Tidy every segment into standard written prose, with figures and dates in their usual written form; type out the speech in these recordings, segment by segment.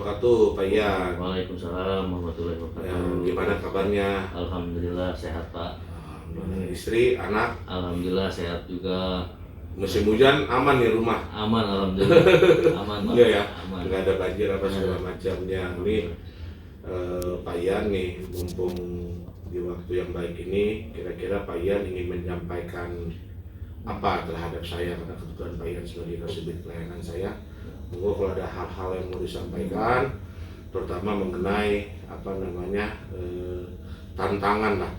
wabarakatuh, Pak Ian. Waalaikumsalam warahmatullahi Ya, wabarakatuh. gimana kabarnya? Alhamdulillah sehat Pak. Istri, anak, Alhamdulillah sehat juga. musim hujan aman di rumah? Aman alhamdulillah. Aman Pak. Iya ya, Aman. nggak ada banjir apa segala macamnya. Ini Pak Ian nih, mumpung di waktu yang baik ini, kira-kira Pak Ian ingin menyampaikan apa terhadap saya, karena kebetulan Pak Ian sebagai kasubit pelayanan saya. Monggo kalau ada hal-hal yang mau disampaikan, terutama mengenai tantangan lah.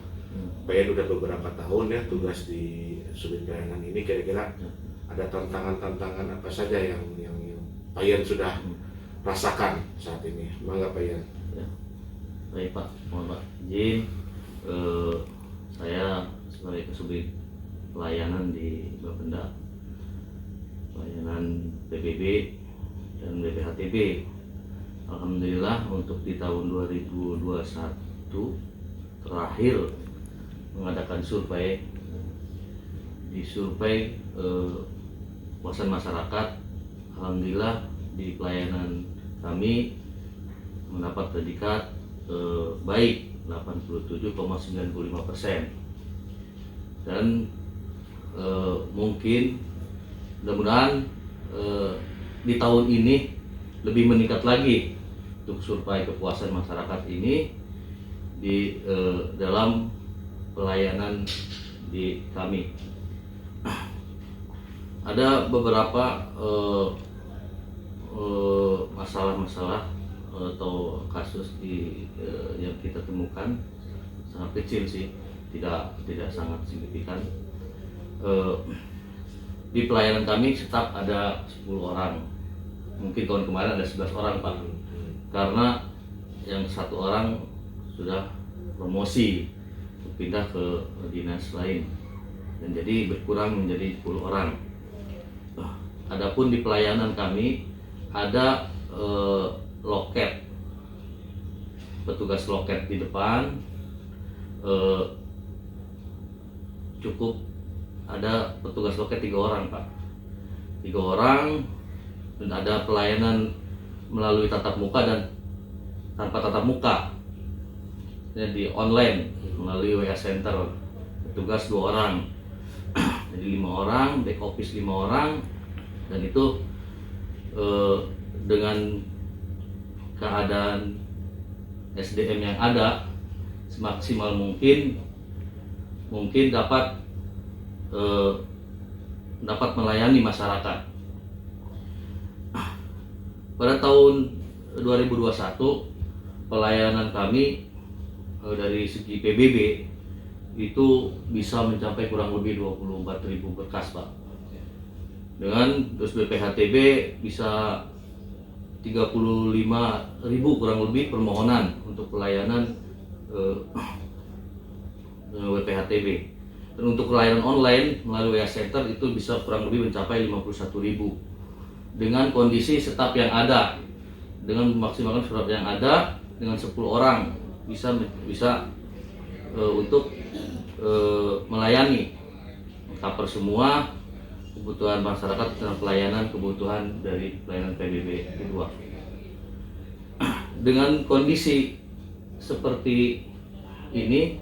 Pak Ian udah beberapa tahun ya tugas di subit pelayanan ini, kira-kira ada tantangan-tantangan apa saja yang Pak Ian sudah rasakan saat ini. Mangga Pak Ian. Ya. Baik Pak, mohon Pak izin saya sebagai kasubit pelayanan di Bapenda, pelayanan PBB dan BPHTB. Alhamdulillah untuk di tahun 2021 terakhir mengadakan survei. Di survei kepuasan masyarakat, alhamdulillah di pelayanan kami mendapat predikat baik 87,95%. Dan mungkin mudah-mudahan di tahun ini lebih meningkat lagi untuk survei kepuasan masyarakat ini di dalam pelayanan di kami. Ada beberapa masalah-masalah atau kasus yang kita temukan, sangat kecil sih, tidak sangat signifikan. Di pelayanan kami tetap ada 10 orang. Mungkin tahun kemarin ada 11 orang Pak, karena yang 1 orang sudah promosi pindah ke dinas lain, dan jadi berkurang menjadi 10 orang. Adapun di pelayanan kami ada loket, petugas loket di depan, cukup ada petugas loket 3 orang Pak, 3 orang, dan ada pelayanan melalui tatap muka dan tanpa tatap muka, jadi online melalui WA Center, petugas 2 orang, jadi 5 orang, back office 5 orang, dan itu dengan keadaan SDM yang ada semaksimal mungkin dapat melayani masyarakat. Pada tahun 2021 pelayanan kami dari segi PBB itu bisa mencapai kurang lebih 24.000 berkas Pak. Dengan terus BPHTB bisa 35.000 kurang lebih permohonan untuk pelayanan WPHTB. Dan untuk pelayanan online melalui WA Center itu bisa kurang lebih mencapai 51.000. Dengan kondisi staf yang ada, dengan memaksimalkan staf yang ada, dengan 10 orang bisa untuk melayani, cover semua kebutuhan masyarakat dan kebutuhan dari pelayanan PBB kedua. Dengan kondisi seperti ini,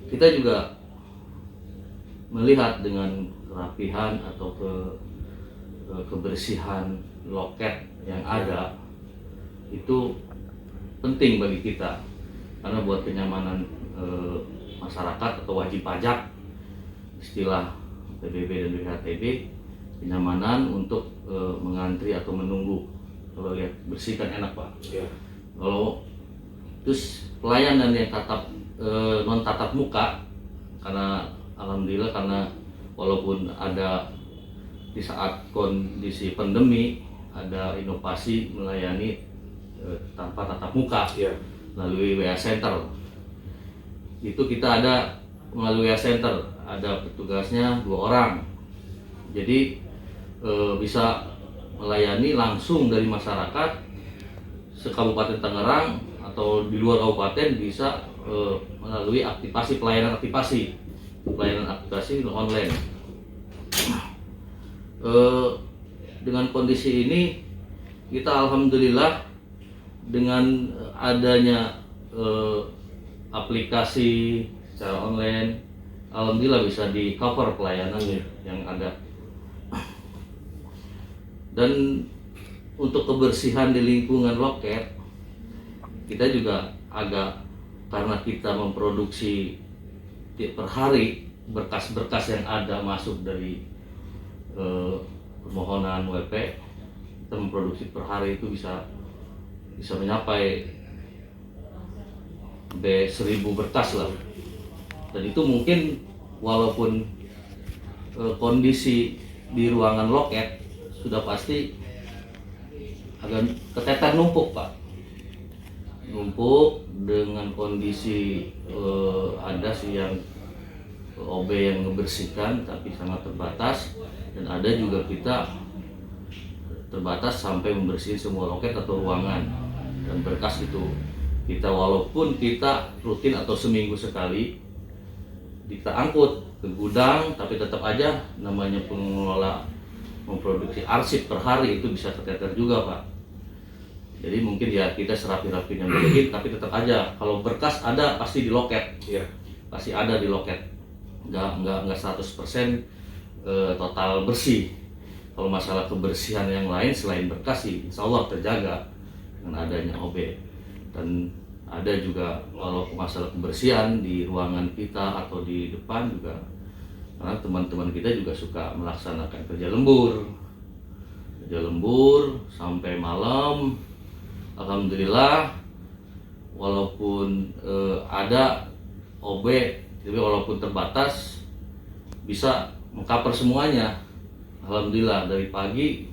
kita juga melihat dengan kerapihan atau kebersihan loket yang ada itu penting bagi kita, karena buat kenyamanan masyarakat atau wajib pajak, istilah PBB dan BPHTB, kenyamanan untuk mengantri atau menunggu. Kalau lihat bersih kan enak Pak. Ya. Kalau terus pelayanan yang non tatap muka, karena alhamdulillah, karena walaupun ada di saat kondisi pandemi ada inovasi melayani tanpa tatap muka, Ya. melalui WA Center. Itu kita ada melalui WA Center, ada petugasnya 2 orang, jadi bisa melayani langsung dari masyarakat se-Kabupaten Tangerang atau di luar kabupaten, bisa melalui pelayanan aktivasi online. dengan kondisi ini kita alhamdulillah dengan adanya aplikasi secara online, alhamdulillah bisa di cover pelayanannya yang ada. Dan untuk kebersihan di lingkungan loket, kita juga agak, karena kita memproduksi per hari berkas-berkas yang ada masuk dari permohonan WP, kita memproduksi per hari itu bisa mencapai 1.000 berkas lah. Dan itu mungkin walaupun kondisi di ruangan loket sudah pasti agak keteter, numpuk Pak, numpuk dengan kondisi ada sih yang OB yang membersihkan tapi sangat terbatas, dan ada juga kita terbatas sampai membersihkan semua loket atau ruangan dan berkas itu. Kita walaupun kita rutin atau seminggu sekali kita angkut ke gudang, tapi tetap aja namanya pengelola memproduksi arsip per hari itu bisa keteter juga Pak. Jadi mungkin ya kita serapi-rapinya dikit, tapi tetap aja kalau berkas ada pasti di loket, pasti ada di loket, nggak 100% total bersih. Kalau masalah kebersihan yang lain selain berkas sih insya Allah terjaga dengan adanya OB. Dan ada juga kalau masalah kebersihan di ruangan kita atau di depan juga, karena teman-teman kita juga suka melaksanakan kerja lembur sampai malam. Alhamdulillah walaupun ada OB, tapi walaupun terbatas bisa mengcover semuanya. Alhamdulillah dari pagi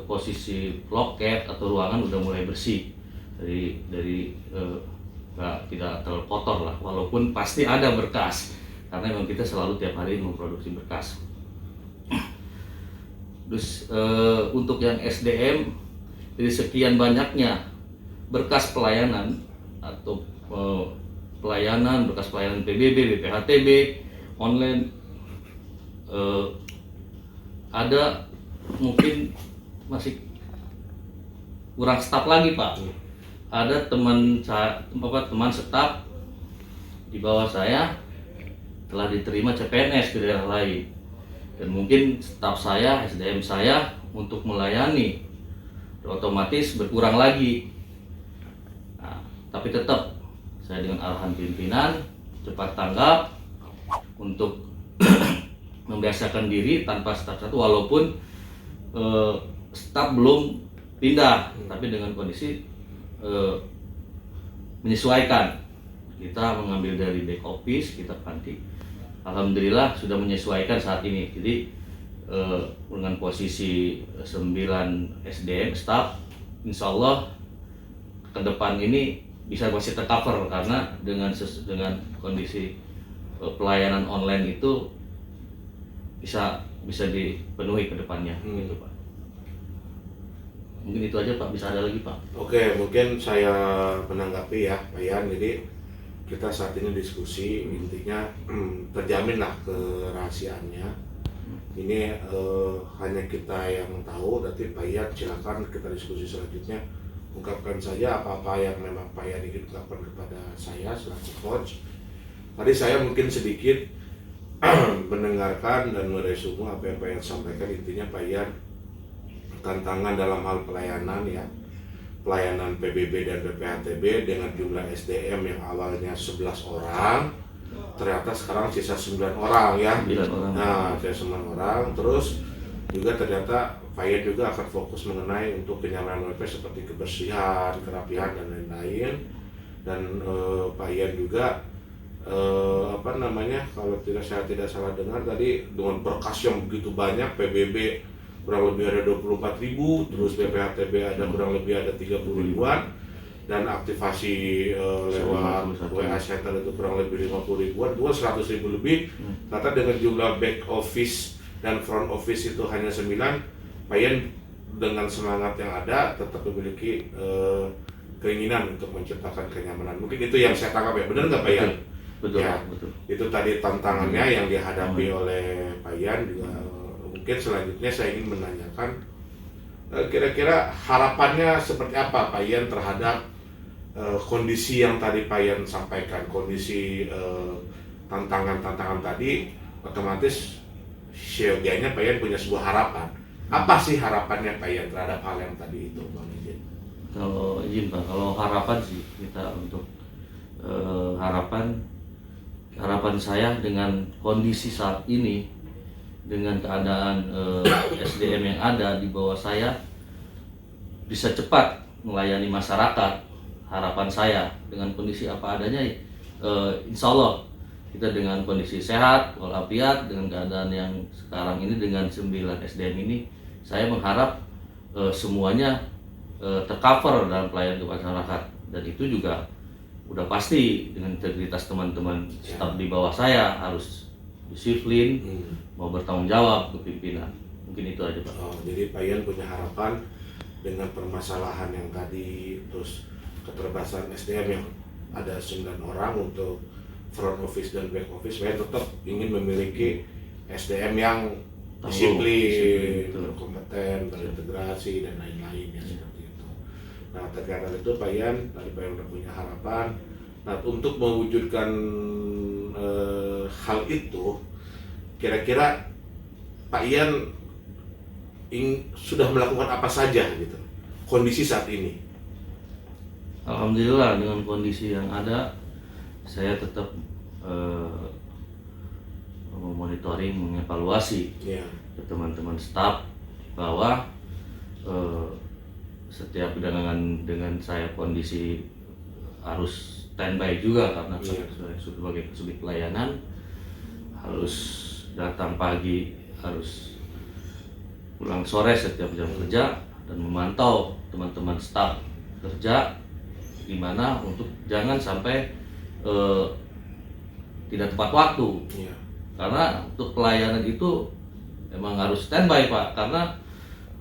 posisi loket atau ruangan udah mulai bersih, dari tidak terlalu kotor lah, walaupun pasti ada berkas karena memang kita selalu tiap hari memproduksi berkas. Terus untuk yang SDM, dari sekian banyaknya berkas pelayanan atau berkas pelayanan PBB, BPHTB, online, ada mungkin masih kurang staf lagi Pak. Ada teman staf di bawah saya telah diterima CPNS di daerah lain, dan mungkin staf saya, SDM saya untuk melayani otomatis berkurang lagi. Nah, tapi tetap saya dengan arahan pimpinan cepat tanggap untuk membiasakan diri tanpa staf satu, walaupun staf belum pindah, tapi dengan kondisi menyesuaikan. Kita mengambil dari back office, kita ganti. Alhamdulillah sudah menyesuaikan saat ini. Jadi dengan posisi 9 SDM staff, insya Allah ke depan ini bisa masih tercover, karena dengan kondisi pelayanan online itu bisa dipenuhi ke depannya. Gitu Pak. Mungkin itu aja Pak, bisa ada lagi Pak. Oke, mungkin saya menanggapi ya Pak Yan. Jadi kita saat ini diskusi, intinya terjaminlah kerahasiaannya. Ini hanya kita yang tahu. Berarti Pak Yan silakan kita diskusi selanjutnya, ungkapkan saja apa-apa yang memang Pak Yan ingin ungkapkan kepada saya selaku coach. Tadi saya mungkin sedikit mendengarkan dan meresume apa yang Pak Yan sampaikan. Intinya Pak Yan, tantangan dalam hal pelayanan ya, pelayanan PBB dan BPHTB dengan jumlah SDM yang awalnya 11 orang, ternyata sekarang sisa 9 orang ya. 9 orang. Nah, sisa 9 orang. Terus juga ternyata Pak Yan juga akan fokus mengenai untuk kenyamanan WP seperti kebersihan, kerapihan dan lain-lain. Dan Pak Yan juga kalau saya tidak salah dengar tadi, dengan berkas yang begitu banyak, PBB kurang lebih ada 24.000, terus BPHTB ada kurang lebih ada 30 ribuan, dan aktivasi lewat WA Center itu kurang lebih 50 ribuan, itu 100 ribu lebih. Ternyata dengan jumlah back office dan front office itu hanya 9, Pak Yan dengan semangat yang ada tetap memiliki keinginan untuk menciptakan kenyamanan. Mungkin itu yang saya tangkap ya, benar nggak Pak Yan? Betul, Ya, betul. itu tadi tantangannya yang dihadapi oleh Pak Yan juga. mungkin selanjutnya saya ingin menanyakan kira-kira harapannya seperti apa Pak Ian terhadap kondisi yang tadi Pak Ian sampaikan, kondisi tantangan-tantangan tadi, otomatis seyogianya Pak Ian punya sebuah harapan. Apa sih harapannya Pak Ian terhadap hal yang tadi itu, Bang Izin? Kalau izin Pak, kalau harapan sih kita untuk harapan saya dengan kondisi saat ini, dengan keadaan SDM yang ada di bawah saya, bisa cepat melayani masyarakat. Harapan saya dengan kondisi apa adanya, insya Allah kita dengan kondisi sehat walafiat, dengan keadaan yang sekarang ini dengan 9 SDM ini, saya mengharap semuanya tercover dalam pelayanan ke masyarakat. Dan itu juga udah pasti dengan integritas teman-teman staf di bawah saya harus disiplin, mau bertanggung jawab ke pimpinan. Mungkin itu aja Pak. Jadi Pak Ian punya harapan dengan permasalahan yang tadi, terus keterbatasan SDM yang ada 9 orang untuk front office dan back office, saya tetap ingin memiliki SDM yang disiplin, berkompeten, berintegrasi dan lain-lain ya, seperti itu. Nah, terkait hal itu Pak Ian, tadi Pak Ian sudah punya harapan. Nah, untuk mewujudkan hal itu, kira-kira Pak Ian sudah melakukan apa saja gitu, kondisi saat ini? Alhamdulillah dengan kondisi yang ada, saya tetap memonitoring, mengevaluasi ke teman-teman staf bahwa setiap dengan saya kondisi harus standby juga karena sebagai subjek pelayanan, harus datang pagi, harus pulang sore setiap jam kerja, dan memantau teman-teman staf kerja gimana untuk jangan sampai tidak tepat waktu. Karena untuk pelayanan itu memang harus standby Pak, karena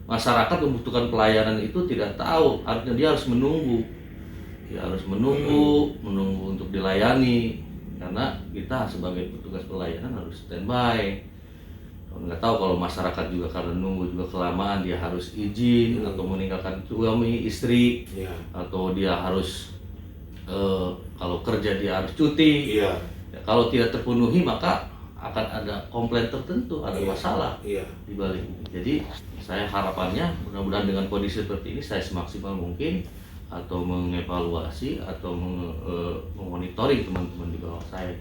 masyarakat membutuhkan pelayanan itu tidak tahu, artinya dia harus menunggu. Dia harus menunggu untuk dilayani, karena kita sebagai petugas pelayanan harus standby. Nggak tahu kalau masyarakat juga karena nunggu juga kelamaan, dia harus izin atau meninggalkan suami istri, atau dia harus kalau kerja dia harus cuti. Ya, kalau tidak terpenuhi maka akan ada komplain tertentu, ada masalah di balik. Jadi saya harapannya mudah-mudahan dengan kondisi seperti ini saya semaksimal mungkin atau mengevaluasi atau memonitoring teman-teman di bawah saya.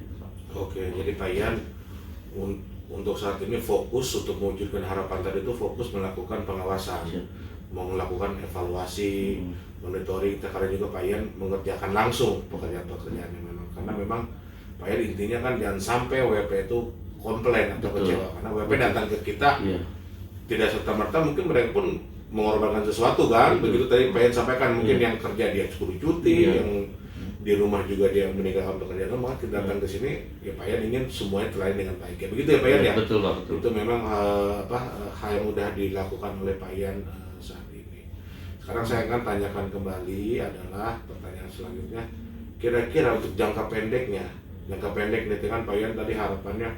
Oke, jadi Pak Ian untuk saat ini fokus untuk mewujudkan harapan tadi itu fokus melakukan pengawasan, melakukan evaluasi, monitoring. Terkadang juga Pak Ian mengerjakan langsung pekerjaan-pekerjaan yang memang, karena memang Pak Ian intinya kan jangan sampai WP itu komplain atau kecewa, karena WP datang ke kita tidak serta-merta mungkin mereka pun mengorbankan sesuatu kan. Begitu tadi Pak Ian sampaikan, mungkin yang kerja dia suruh cuti, yang di rumah juga dia meninggalkan pekerjaan, maka kita datang ke sini ya Pak Ian ingin semuanya terlayani dengan baik. Ya begitu ya Pak Ian ya. Betul Pak, betul. Itu memang hal yang mudah dilakukan oleh Pak Ian saat ini. Sekarang saya akan tanyakan kembali adalah pertanyaan selanjutnya, kira-kira untuk jangka pendek nih kan Pak Ian tadi harapannya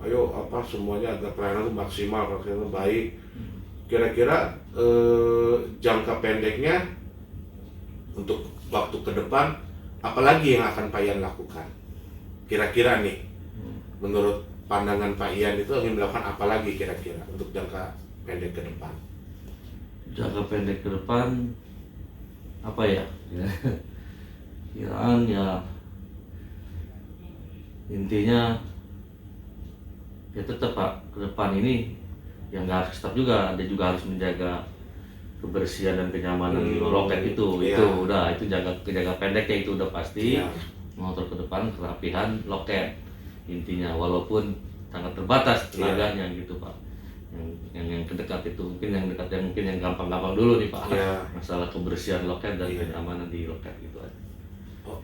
ayo semuanya agar pelayanan itu maksimal, maksimal baik. Kira-kira jangka pendeknya untuk waktu ke depan apalagi yang akan Pak Ian lakukan? Kira-kira nih, menurut pandangan Pak Ian itu ingin melakukan apa lagi kira-kira untuk jangka pendek ke depan? Jangka pendek ke depan apa ya? Kiraan ya intinya ya tetap Pak, ke depan ini yang nggak harus tetap juga, ada juga harus menjaga kebersihan dan kenyamanan di loket itu udah, itu jangka pendeknya itu udah pasti. Motor ke depan kerapihan loket intinya, walaupun sangat terbatas tenaganya gitu Pak. Yang terdekat itu mungkin yang gampang-gampang dulu nih Pak, masalah kebersihan loket dan kenyamanan di loket gitu aja.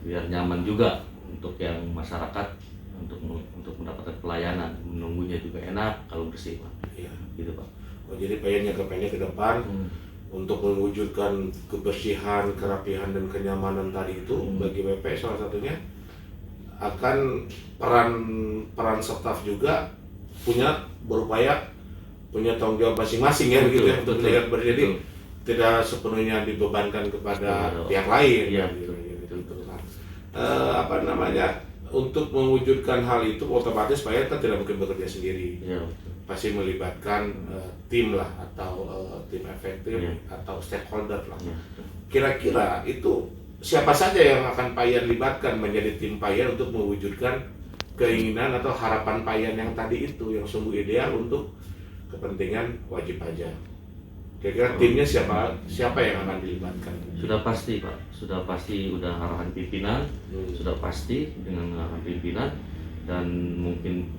Biar nyaman juga untuk yang masyarakat untuk mendapatkan pelayanan, menunggunya juga enak kalau bersih Pak. Gitu Pak. Jadi Pak Ian jangka pendek ke depan untuk mewujudkan kebersihan, kerapihan dan kenyamanan tadi itu bagi WP salah satunya akan peran staf juga berupaya punya tanggung jawab masing-masing ya, begitu ya, untuk melihat jadi betul. tidak sepenuhnya dibebankan kepada Betul. pihak lain. Iya, gitu, betul. gitu. Nah, apa namanya, untuk mewujudkan hal itu otomatis payah kan tidak mungkin bekerja sendiri. Iya, betul. Pasti melibatkan tim lah, atau tim efektif, Iya. atau stakeholder lah. Iya, betul. Kira-kira itu siapa saja yang akan Payan libatkan menjadi tim Payan untuk mewujudkan keinginan atau harapan Payan yang tadi itu, yang sungguh ideal untuk kepentingan wajib pajak. Kira-kira timnya siapa yang akan dilibatkan? Sudah pasti Pak, sudah pasti, udah arahan pimpinan, sudah pasti dengan arahan pimpinan, dan mungkin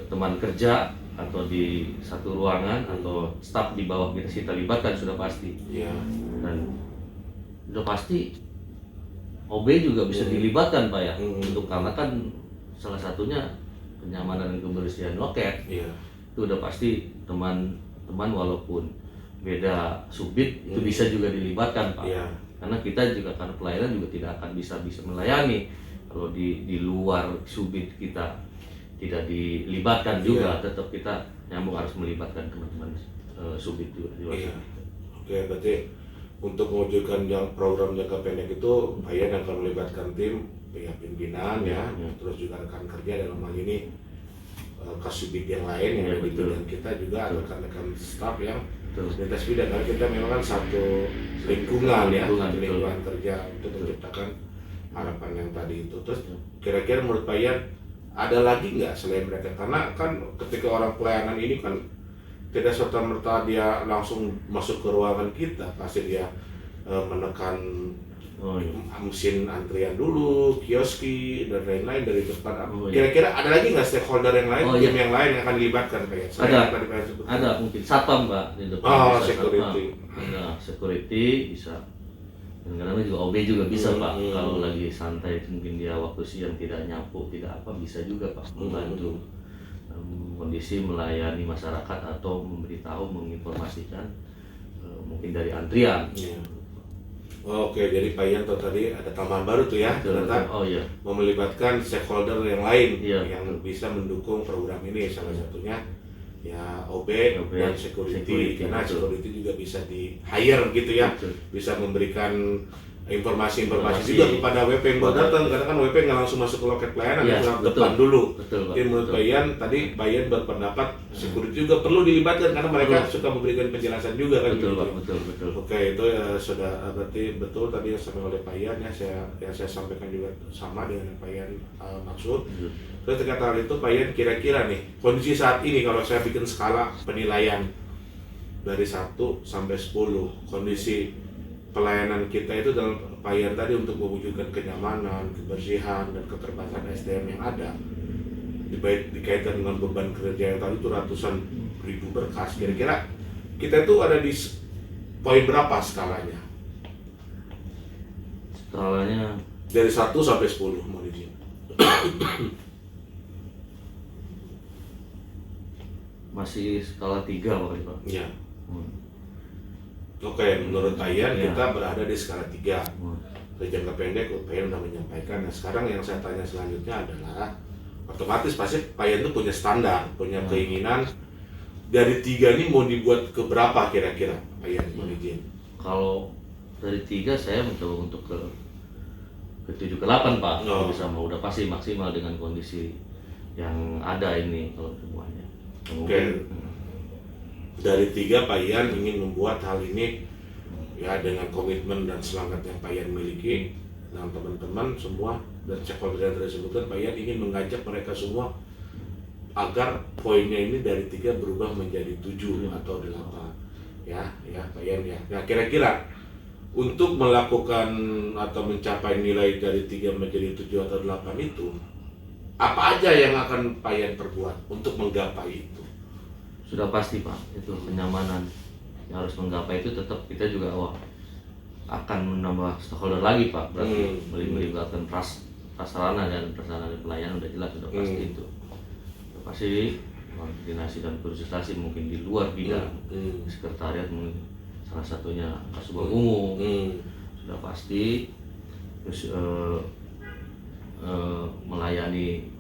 teman kerja atau di satu ruangan atau staf di bawah kita libatkan sudah pasti. Iya. Dan sudah pasti OB juga bisa dilibatkan Pak ya, untuk karena kan salah satunya kenyamanan dan kebersihan loket. Iya. Itu udah pasti teman-teman walaupun beda subit itu bisa juga dilibatkan Pak. Iya. Karena kita juga, karena pelayanan juga tidak akan bisa melayani kalau di luar subit kita tidak dilibatkan juga. Tetap kita nyambung harus melibatkan teman-teman subit juga di luar. Iya. Oke, berarti untuk mewujudkan program jangka pendek itu Payan akan melibatkan tim pihak pimpinan ya, terus juga rekan kerja dalam hal ini kasubit yang lain yang ada di bidang kita, juga rekan-rekan staf yang lintas bidang, karena kita memang kan satu lingkungan ya, satu lingkungan kerja untuk menciptakan harapan yang tadi itu. Terus kira-kira menurut Payan ada lagi nggak selain mereka? Karena kan ketika orang pelayanan ini kan tidak serta-merta dia langsung masuk ke ruangan kita, pasti dia menekan mesin antrian dulu, kioski dan lain-lain dari depan. Kira-kira ada lagi nggak stakeholder yang lain, tim yang lain yang akan dilibatkan Pak? Ada mungkin satpam Pak di depan. Security. Ada security bisa. Dan kadang juga OB juga bisa Pak. Kalau lagi santai mungkin dia waktu siang tidak nyapu, tidak apa, bisa juga Pak membantu kondisi melayani masyarakat atau memberitahu, menginformasikan mungkin dari antrian. Oke, jadi Pak Yanto tadi ada tambahan baru tuh ya, ternyata melibatkan stakeholder yang lain yang bisa mendukung program ini, salah satunya ya OB dan security, karena security juga bisa di hire gitu ya, bisa memberikan informasi juga kepada WP yang baru datang, karena kan WP nggak langsung masuk ke loket pelayanan, harus depan dulu. Jadi menurut Payan tadi, Payan berpendapat security juga perlu dilibatkan karena mereka suka memberikan penjelasan juga kan. Betul. Oke, itu sudah berarti betul tadi yang disampaikan oleh Payan ya, saya sampaikan juga sama dengan yang Payan maksud. Terus terkait hal itu Payan, kira-kira nih kondisi saat ini kalau saya bikin skala penilaian dari 1 sampai 10, kondisi pelayanan kita itu dalam Payan tadi untuk mewujudkan kenyamanan, kebersihan, dan keterbatasan SDM yang ada, dikaitkan dengan beban kerja yang tadi itu ratusan ribu berkas, kira-kira kita itu ada di poin berapa skalanya? Skalanya dari 1 sampai 10 mau izin. Masih skala 3 Pak. Iya. Oke, menurut Payan kita berada di skala 3. Dari jangka pendek Payan sudah menyampaikan. Nah, sekarang yang saya tanya selanjutnya adalah otomatis pasti Payan itu punya standar, punya keinginan. Dari 3 ini mau dibuat ke berapa kira-kira Payan mau izin? Kalau dari 3 saya mencoba untuk ke 7 ke 8 Pak. Kalau bisa udah pasti maksimal dengan kondisi yang ada ini kalau semuanya. Oke. Dari 3 Payan ingin membuat hal ini ya dengan komitmen dan semangat yang Payan miliki dengan teman-teman semua dan stakeholder yang tersebutkan. Payan ingin mengajak mereka semua agar poinnya ini dari 3 berubah menjadi 7 atau 8 ya Payan ya. Nah, kira-kira untuk melakukan atau mencapai nilai dari 3 menjadi 7 atau 8 itu apa aja yang akan Payan perbuat untuk menggapai itu? Sudah pasti Pak, itu kenyamanan yang harus menggapai itu tetap kita juga akan menambah stakeholder lagi Pak, berarti melibatkan prasarana dan pelayanan udah jelas, sudah pasti itu. Sudah pasti koordinasi dan konsultasi mungkin di luar bidang sekretariat, mungkin salah satunya Kasubag Umum sudah pasti, terus melayani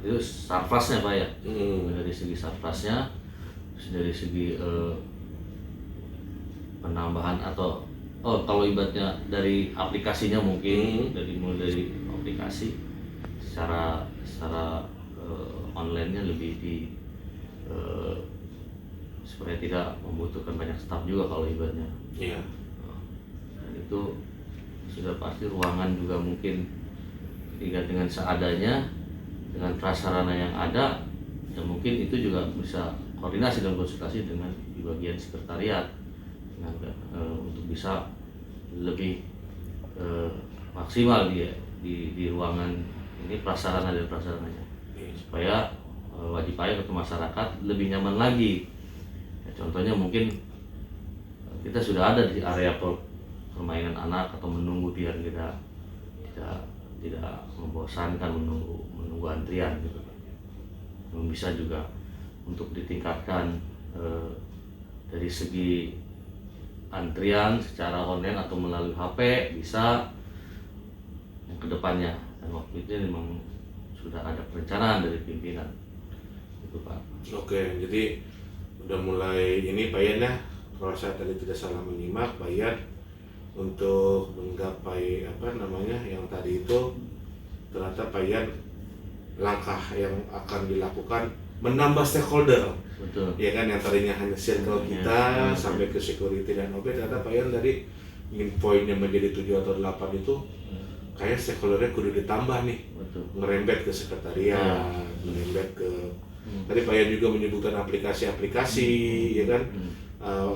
itu sarfasnya Pak ya. Hmm. Dari segi sarfasnya, terus dari segi penambahan atau kalau ibaratnya dari aplikasinya mungkin mulai dari aplikasi secara online-nya lebih supaya tidak membutuhkan banyak staf juga kalau ibaratnya. Iya. Dan itu sudah pasti ruangan juga mungkin dengan seadanya, dengan prasarana yang ada, ya mungkin itu juga bisa koordinasi dan konsultasi dengan di bagian sekretariat untuk bisa lebih maksimal di ruangan ini prasarana dan prasarananya, supaya wajib pajak atau masyarakat lebih nyaman lagi. Ya, contohnya mungkin kita sudah ada di area permainan anak atau menunggu biar kita tidak membosankan menunggu antrian gitu. Bisa juga untuk ditingkatkan dari segi antrian secara online atau melalui HP bisa yang kedepannya, dan waktu itu memang sudah ada perencanaan dari pimpinan itu Pak. Oke, jadi udah mulai ini Pak Yan ya, kalau saya tadi tidak salah menyimak, Pak Yan untuk menggapai yang tadi itu, ternyata Pak Yan langkah yang akan dilakukan menambah stakeholder. Betul. Ya kan, yang tadinya hanya circle kita sampai ke security dan OB, ternyata Pak Yan dari ingin poinnya menjadi 7 atau 8 itu kayak stakeholdernya kudu ditambah nih. Betul. Merembet ke sekretariat, merembet ke tadi Pak Yan juga menyebutkan aplikasi-aplikasi, ya kan.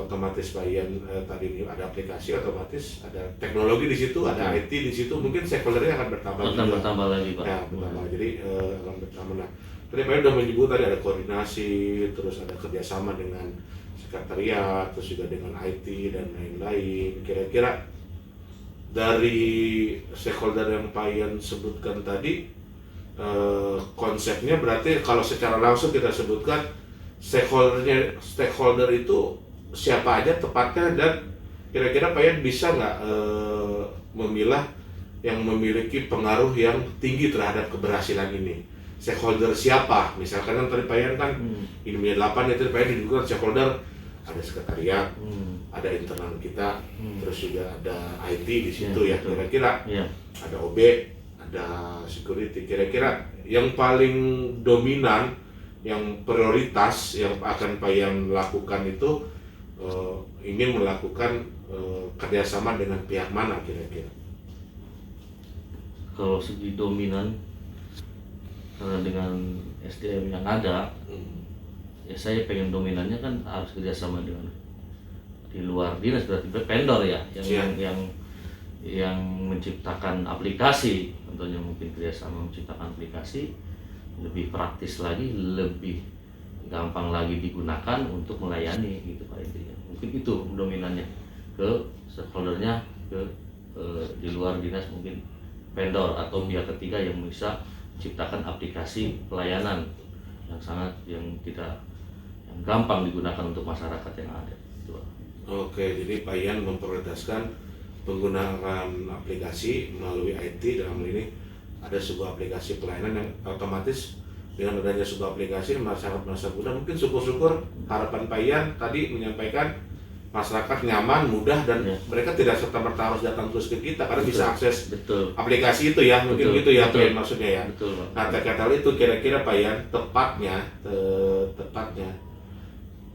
Otomatis Pak Yan tadi ada aplikasi, otomatis ada teknologi di situ, ada IT di situ, mungkin stakeholdernya akan bertambah lagi Pak. Ya, bertambah. Jadi akan bertambah. Nah, tadi Pak Yan sudah menyebut tadi ada koordinasi, terus ada kerjasama dengan sekretariat, terus juga dengan IT dan lain-lain. Kira-kira dari stakeholder yang Pak Yan sebutkan tadi, konsepnya berarti kalau secara langsung kita sebutkan stakeholder itu siapa aja tepatnya, dan kira-kira Pak Yan bisa nggak memilah yang memiliki pengaruh yang tinggi terhadap keberhasilan ini? Stakeholder siapa? Misalkan kan tadi Pak Yan kan ini punya 8, itu Pak Yan diduga stakeholder ada sekretariat, ada internal kita, terus juga ada IT di situ ya, kira-kira ada OB, ada security. Kira-kira yang paling dominan, yang prioritas yang akan Pak Yan lakukan itu ingin melakukan kerjasama dengan pihak mana kira-kira? Kalau segi dominan, karena dengan SDM yang ada, ya saya pengen dominannya kan harus kerjasama dengan di luar dinas, berarti vendor ya, yang menciptakan aplikasi. Contohnya mungkin kerjasama menciptakan aplikasi lebih praktis lagi, lebih gampang lagi digunakan untuk melayani gitu Pak, intinya. Mungkin itu dominannya ke stakeholdernya, di luar dinas mungkin vendor atau pihak ketiga yang bisa menciptakan aplikasi pelayanan yang gampang digunakan untuk masyarakat yang ada. Oke, jadi Pak Yan memprioritaskan penggunaan aplikasi melalui IT. Dalam hal ini ada sebuah aplikasi pelayanan yang otomatis dengan adanya sebuah aplikasi masyarakat merasa mudah. Mungkin syukur-syukur harapan Pak Yan tadi menyampaikan masyarakat nyaman, mudah, dan mereka tidak serta-merta harus datang terus ke kita karena bisa akses aplikasi itu ya, mungkin gitu ya Pak Yan maksudnya ya. Nah, terkait hal itu kira-kira Pak Yan tepatnya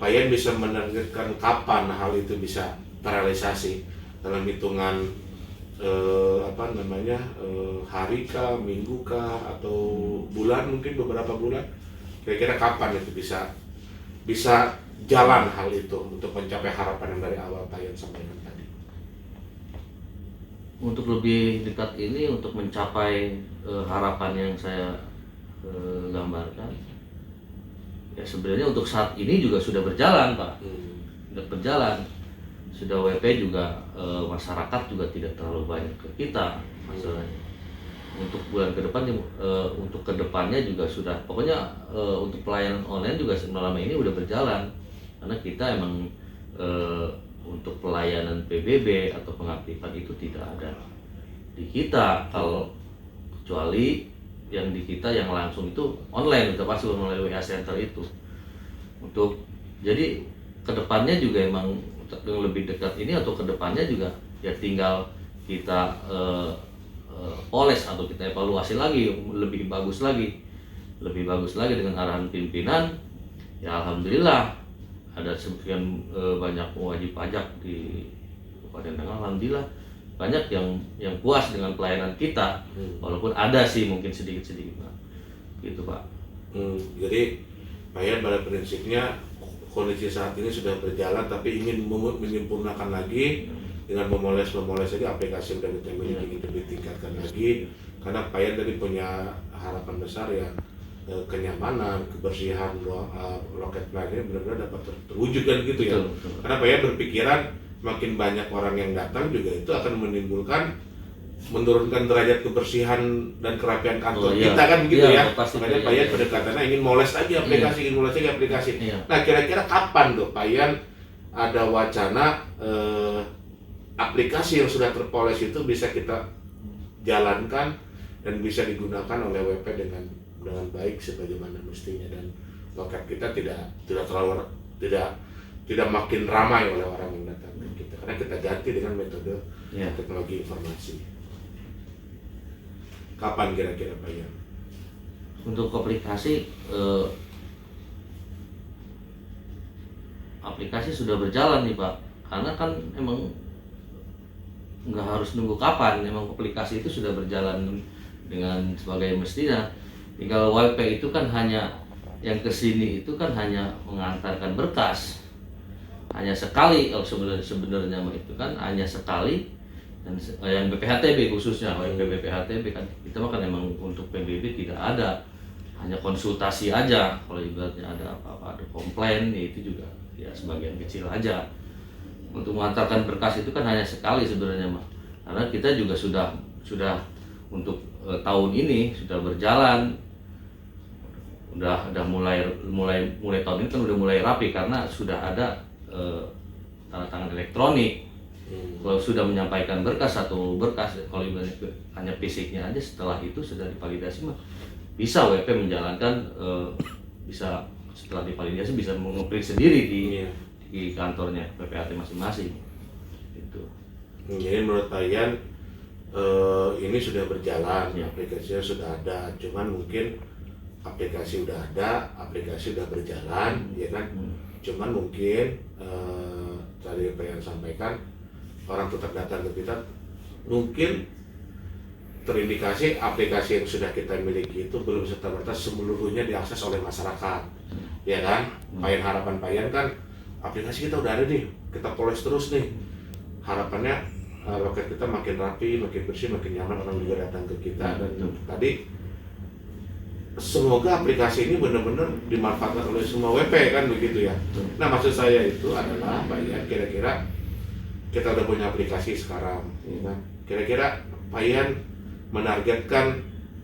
Pak Yan bisa menargetkan kapan hal itu bisa terrealisasi, dalam hitungan hari kah, minggu kah, atau bulan, mungkin beberapa bulan, kira-kira kapan itu bisa jalan hal itu untuk mencapai harapan yang dari awal Pak Yan sampaikan tadi? Untuk lebih dekat ini, untuk mencapai harapan yang saya gambarkan, ya sebenarnya untuk saat ini juga sudah berjalan Pak, sudah berjalan. Sudah WP juga, masyarakat juga tidak terlalu banyak ke kita masalahnya. Untuk bulan ke depan, untuk kedepannya juga sudah, pokoknya untuk pelayanan online juga selama ini udah berjalan, karena kita emang untuk pelayanan PBB atau pengaktifan itu tidak ada di kita, kalau kecuali yang di kita yang langsung itu online, udah pasti melalui WA Center itu. Untuk jadi kedepannya juga emang yang lebih dekat ini atau kedepannya juga ya tinggal kita poles atau kita evaluasi lagi lebih bagus lagi dengan arahan pimpinan. Ya alhamdulillah ada sekian banyak wajib pajak di Kabupaten Tengah, alhamdulillah banyak yang puas dengan pelayanan kita, walaupun ada sih mungkin sedikit-sedikit gitu Pak. Jadi Pak Yan pada prinsipnya kondisi saat ini sudah berjalan, tapi ingin menyempurnakan lagi dengan memoles lagi aplikasi yang sudah kita miliki, ingin lebih tingkatkan lagi, karena Pak Yan tadi punya harapan besar ya, kenyamanan, kebersihan loket pelayanan benar-benar dapat terwujud kan gitu ya. Betul. Karena Pak Yan berpikiran makin banyak orang yang datang juga itu akan menurunkan derajat kebersihan dan kerapian kantor kita kan gitu ya. Makanya Pak Yan pendekatannya ingin moles lagi aplikasi, Nah kira-kira kapan tuh Pak Yan ada wacana aplikasi yang sudah terpoles itu bisa kita jalankan dan bisa digunakan oleh WP dengan baik sebagaimana mestinya, dan loket kita tidak makin ramai oleh orang yang datang ke kita, karena kita ganti dengan metode teknologi informasi. Kapan kira-kira Pak Yan? Untuk aplikasi sudah berjalan nih Pak, karena kan emang nggak harus nunggu kapan, emang aplikasi itu sudah berjalan dengan sebagai mestinya. Tinggal WP itu kan hanya yang kesini itu kan hanya mengantarkan berkas, hanya sekali. Kalau sebenarnya itu kan hanya sekali, dan yang BPHTB khususnya WP BPHTB kan kita kan emang untuk PBB tidak ada, hanya konsultasi aja. Kalau ibaratnya ada apa-apa, ada komplain ya itu juga ya sebagian kecil aja. Untuk mengantarkan berkas itu kan hanya sekali sebenarnya Mas, karena kita juga sudah untuk tahun ini sudah berjalan, udah mulai tahun ini kan udah mulai rapi karena sudah ada tanda tangan elektronik. Kalau sudah menyampaikan berkas, kalau hanya fisiknya aja, setelah itu sudah divalidasi mah bisa WP menjalankan, bisa setelah divalidasi bisa mengeprint sendiri di kantornya PPAT masing-masing gitu. Jadi menurut Pak Yan ini sudah berjalan, aplikasinya sudah ada, cuman mungkin aplikasi udah ada, aplikasi udah berjalan, ya kan? Cuman mungkin tadi Pak Yan sampaikan, orang tetap datang ke kita, mungkin terindikasi aplikasi yang sudah kita miliki itu belum serta-merta seluruhnya diakses oleh masyarakat, ya kan? Harapan Pak Yan kan aplikasi kita udah ada nih, kita poles terus nih. Harapannya loket kita makin rapi, makin bersih, makin nyaman, orang juga datang ke kita. Dan tadi semoga aplikasi ini benar-benar dimanfaatkan oleh semua WP kan begitu ya. Nah maksud saya itu adalah Pak Yan, kira-kira kita udah punya aplikasi sekarang, ya kan? Kira-kira Pak Yan menargetkan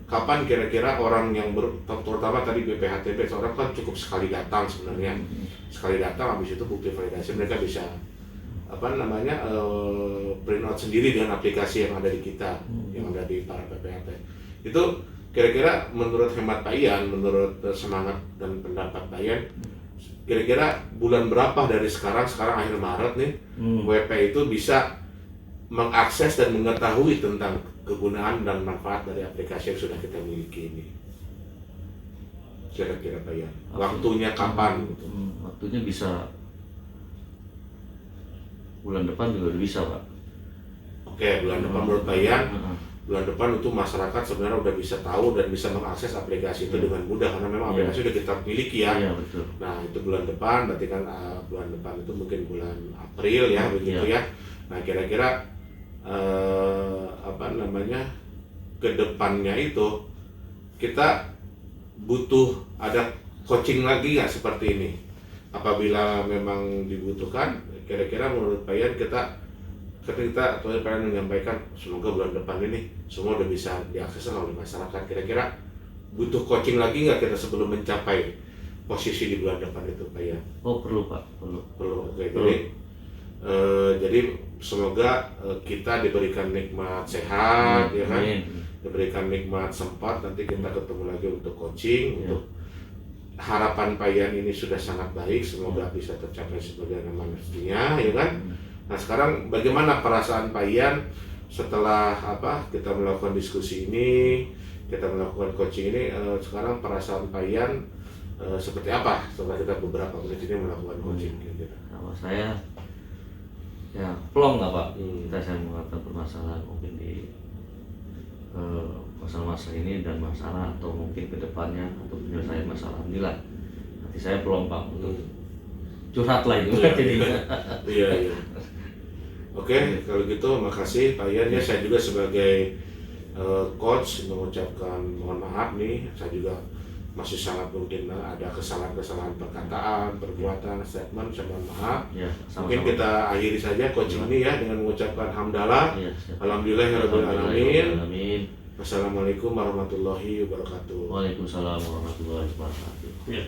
kapan kira-kira orang yang terutama tadi BPHTB, seorang kan cukup sekali datang sebenarnya, sekali datang habis itu bukti validasi mereka bisa print out sendiri dengan aplikasi yang ada di kita, yang ada di para PPHT. Itu kira-kira menurut hemat Pak Yan, menurut semangat dan pendapat Pak Yan, kira-kira bulan berapa dari sekarang akhir Maret nih, WP itu bisa mengakses dan mengetahui tentang kegunaan dan manfaat dari aplikasi yang sudah kita miliki ini? Kira-kira Pak Yan, waktunya kapan? Waktunya bisa bulan depan juga bisa Pak. Oke, bulan depan menurut Pak Yan, bulan depan itu masyarakat sebenarnya udah bisa tahu dan bisa mengakses aplikasi itu dengan mudah, karena memang aplikasi udah kita miliki ya. Iya, betul. Nah itu bulan depan, berarti kan bulan depan itu mungkin bulan April ya, begitu ya. Nah kira-kira kedepannya itu kita butuh ada coaching lagi nggak seperti ini? Apabila memang dibutuhkan, kira-kira menurut Pak Yan ketika Pak Yan menyampaikan semoga bulan depan ini semua udah bisa diakses oleh masyarakat, kira-kira butuh coaching lagi nggak kita sebelum mencapai posisi di bulan depan itu Pak Yan? Oh perlu Pak, perlu. Oke, jadi Jadi semoga kita diberikan nikmat sehat, ya kan, Amin. diberikan nikmat sempat, nanti kita ketemu lagi untuk coaching. Ya. Untuk harapan Pak Ian ini sudah sangat baik, semoga bisa tercapai sebagaimana mestinya, ya kan. Nah sekarang bagaimana perasaan Pak Ian setelah kita melakukan diskusi ini, kita melakukan coaching ini, sekarang perasaan Pak Ian seperti apa setelah kita beberapa menit ini melakukan coaching gitu. Kalau saya ya plong lah Pak, saya mengatakan permasalahan mungkin di masalah-masalah ini dan masalah atau mungkin kedepannya atau penyelesaian masalah, alhamdulillah hati saya plong Pak untuk curhat lah itu jadinya. Iya. Oke, kalau gitu makasih Pak Ian ya. Saya juga sebagai coach mengucapkan mohon maaf nih, saya juga masih sangat mungkin ada kesalahan-kesalahan perkataan, perbuatan, statement, saya mohon maaf. Ya, Mungkin kita akhiri saja coaching ini ya dengan mengucapkan hamdalah. Ya, Alhamdulillahirabbil alamin. Amin. Wassalamualaikum warahmatullahi wabarakatuh. Waalaikumsalam warahmatullahi wabarakatuh. Ya.